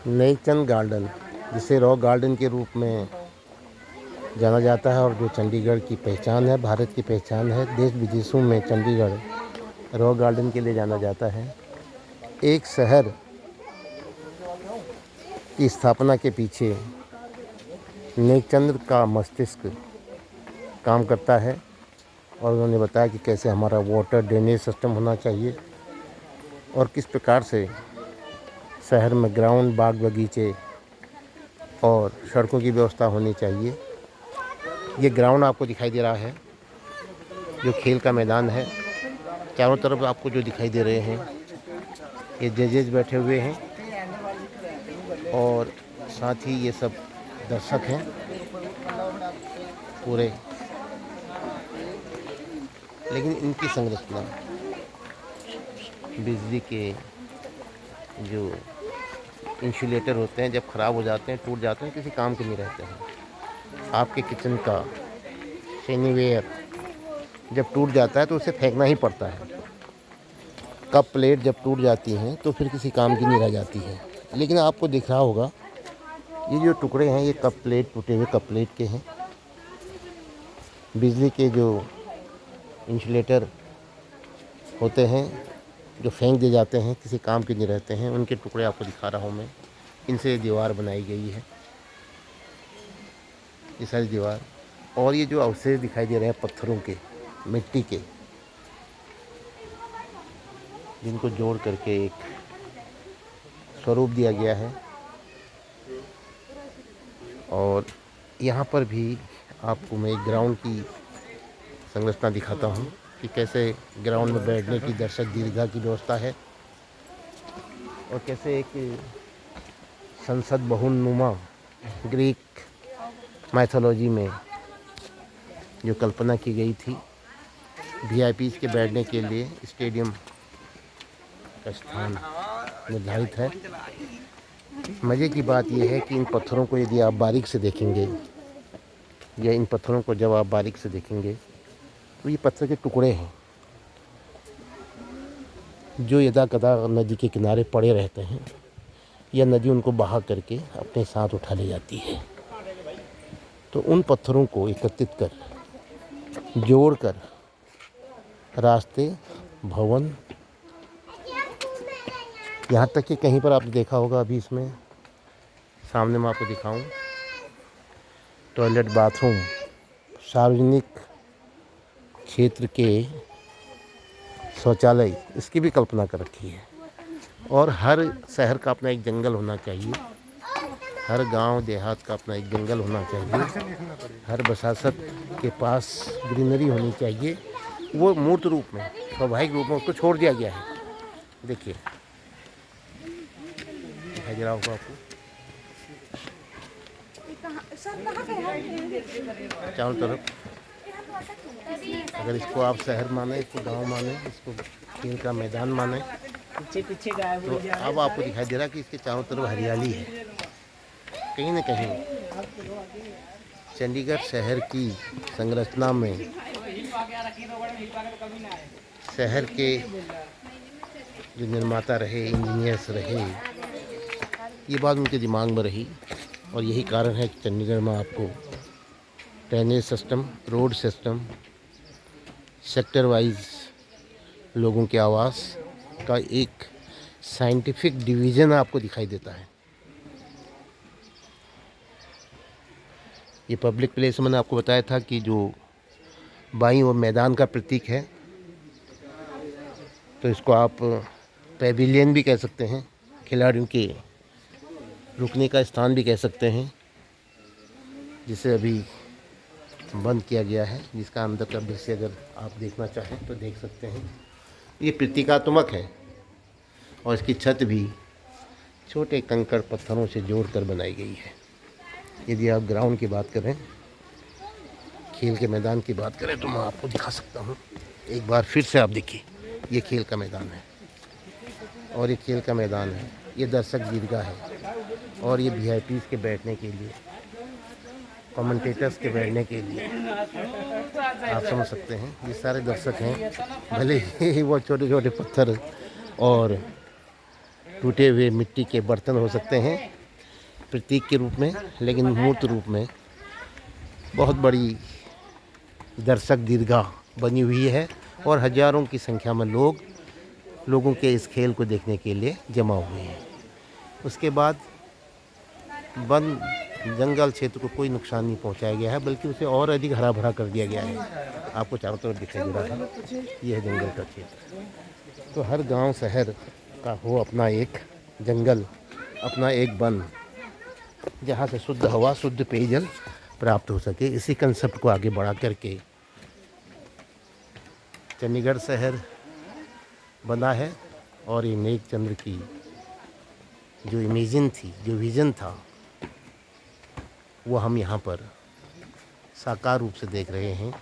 Nek Chand garden, जिसे rock garden के रूप में जाना जाता है और जो चंडीगढ़ की पहचान है, भारत की पहचान है। देश विदेशों में चंडीगढ़ रॉक गार्डन के लिए जाना जाता है। एक शहर की स्थापना के पीछे नेकचंद का मस्तिष्क काम करता है और उन्होंने बताया कि कैसे हमारा वाटर ड्रेनेज सिस्टम होना चाहिए और किस प्रकार से शहर में ग्राउंड, बाग बगीचे और सड़कों की व्यवस्था होनी चाहिए। ये ग्राउंड आपको दिखाई दे रहा है, जो खेल का मैदान है। चारों तरफ आपको जो दिखाई दे रहे हैं, ये जजेस बैठे हुए हैं और साथ ही ये सब दर्शक हैं पूरे। लेकिन इनकी संरचना, बिजली के जो इंसुलेटर होते हैं, जब ख़राब हो जाते हैं, टूट जाते हैं, किसी काम के नहीं रहते हैं। आपके किचन का सैनिवेयर जब टूट जाता है तो उसे फेंकना ही पड़ता है। कप प्लेट जब टूट जाती हैं तो फिर किसी काम की नहीं रह जाती है। लेकिन आपको दिख रहा होगा, ये जो टुकड़े हैं, ये कप प्लेट, टूटे हुए कप प्लेट के हैं। बिजली के जो इंसुलेटर होते हैं, जो फेंक दिए जाते हैं, किसी काम के नहीं रहते हैं, उनके टुकड़े आपको दिखा रहा हूँ मैं। इनसे दीवार बनाई गई है, ये सारी दीवार। और ये जो अवशेष दिखाई दे रहे हैं पत्थरों के, मिट्टी के, जिनको जोड़ करके एक स्वरूप दिया गया है। और यहाँ पर भी आपको मैं एक ग्राउंड की संरचना दिखाता हूँ कि कैसे ग्राउंड में बैठने की दर्शक दीर्घा की व्यवस्था है और कैसे एक संसद भवन नुमा ग्रीक माइथोलॉजी में जो कल्पना की गई थी, वीआईपीज़ के बैठने के लिए स्टेडियम का स्थान निर्धारित है। मज़े की बात यह है कि इन पत्थरों को यदि आप बारीक से देखेंगे, या इन पत्थरों को जब आप बारीक से देखेंगे, तो ये पत्थर के टुकड़े हैं जो यदाकदा नदी के किनारे पड़े रहते हैं, या नदी उनको बहा करके अपने साथ उठा ले जाती है। तो उन पत्थरों को एकत्रित कर, जोड़कर रास्ते, भवन, यहाँ तक कि कहीं पर आपने देखा होगा, अभी इसमें सामने मैं आपको दिखाऊं, टॉयलेट, बाथरूम, सार्वजनिक क्षेत्र के शौचालय, इसकी भी कल्पना कर रखी है। और हर शहर का अपना एक जंगल होना चाहिए, हर गांव देहात का अपना एक जंगल होना चाहिए, हर बसासत के पास ग्रीनरी होनी चाहिए। वो मूर्त रूप में, स्वाभाविक रूप में उसको छोड़ दिया गया है। देखिए, दिखाई दे रहा होगा आपको, चारों तरफ। अगर इसको आप शहर माने, इसको गांव माने, इसको खेल का मैदान माने, तो अब आपको दिखाई दे रहा है कि इसके चारों तरफ हरियाली है। कहीं न कहीं चंडीगढ़ शहर की संरचना में शहर के जो निर्माता रहे, इंजीनियर्स रहे, ये बात उनके दिमाग में रही। और यही कारण है कि चंडीगढ़ में आपको drainage system, road system, sector wise लोगों के आवास का एक साइंटिफिक डिवीज़न आपको दिखाई देता है। ये पब्लिक प्लेस मैंने आपको बताया था कि जो बाईं ओर मैदान का प्रतीक है, तो इसको आप पेविलियन भी कह सकते हैं, खिलाड़ियों के रुकने का स्थान भी कह सकते हैं, जिसे अभी बंद किया गया है, जिसका अंदर का दृश्य अगर आप देखना चाहें तो देख सकते हैं। ये प्रतीकात्मक है और इसकी छत भी छोटे कंकड़ पत्थरों से जोड़कर बनाई गई है। यदि आप ग्राउंड की बात करें, खेल के मैदान की बात करें, तो मैं आपको दिखा सकता हूँ। एक बार फिर से आप देखिए, ये खेल का मैदान है और ये खेल का मैदान है, ये दर्शक दीर्घा है और ये वीआईपीज़ के बैठने के लिए, कमेंटेटर्स के बैठने के लिए, आप समझ सकते हैं, ये सारे दर्शक हैं। भले ही वो छोटे छोटे पत्थर और टूटे हुए मिट्टी के बर्तन हो सकते हैं, प्रतीक के रूप में, लेकिन मूर्त रूप में बहुत बड़ी दर्शक दीर्घा बनी हुई है और हजारों की संख्या में लोगों के इस खेल को देखने के लिए जमा हुए हैं। उसके बाद वन जंगल क्षेत्र को कोई नुकसान नहीं पहुंचाया गया है, बल्कि उसे और अधिक हरा भरा कर दिया गया है। आपको चारों तरफ दिखाई दे रहा है, यह है जंगल का क्षेत्र। तो हर गांव शहर का हो अपना एक जंगल, अपना एक वन, जहां से शुद्ध हवा, शुद्ध पेयजल प्राप्त हो सके। इसी कंसेप्ट को आगे बढ़ा करके चंडीगढ़ शहर बना है। और ये नेक चंद्र की जो इमेजिन थी, जो विज़न था, वो हम यहाँ पर साकार रूप से देख रहे हैं,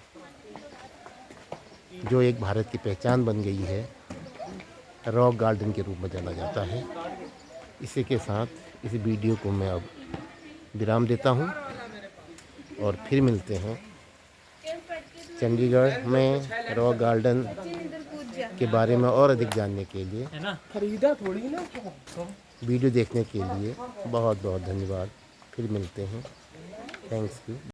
जो एक भारत की पहचान बन गई है, रॉक गार्डन के रूप में जाना जाता है। इसी के साथ इस वीडियो को मैं अब विराम देता हूँ और फिर मिलते हैं चंडीगढ़ में रॉक गार्डन के बारे में और अधिक जानने के लिए। वीडियो देखने के लिए बहुत बहुत धन्यवाद। फिर मिलते हैं। Thanks you.